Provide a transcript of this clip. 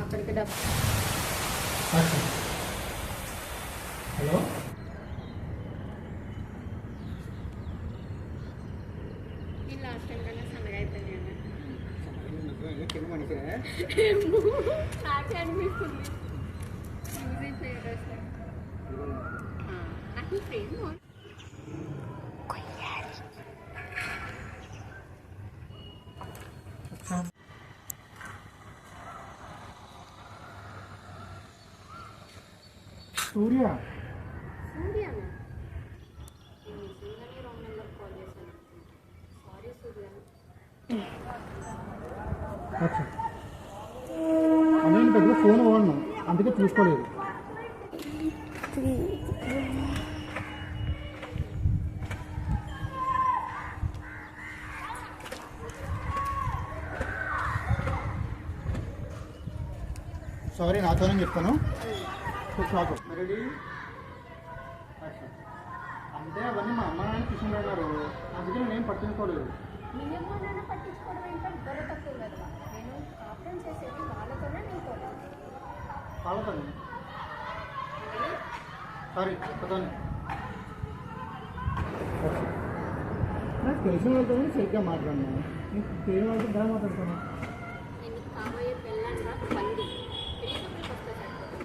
అక్కడికి డబ్బు. హలో ఈ లాస్ట్ టైం కన్నా సన్నగా అయిపోయింది నాకే అనిపిస్తుంది. నాకు ఫ్రెండ్ సూర్య సూర్యనా? నేను నిజంగానే రాంగ్ నెంబర్ కాల్ చేశాను. సారీ సూర్య. నేను పెద్ద ఫోన్ వాడినా అందుకే చూసుకోలేదు. సారీ నాతోనే చెప్తాను. రెడీ అంటే అవన్నీ మా అమ్మ నాన్న తీసుకున్నారు, అందుకే నేను పట్టించుకోలేదు. మినిమం నన్ను పట్టించుకోవడం ఏంటో బుర్ర తక్కువ కదా. నేను కాపురం చేసేది వాళ్ళతోనే నీతో. వాళ్ళతోనే సారీ పదాన్ని నాకు తెలిసిన వాళ్ళతో సరిగ్గా మాట్లాడినా, నీకు తెలియని వాళ్ళతో బాగా మాట్లాడుతున్నా.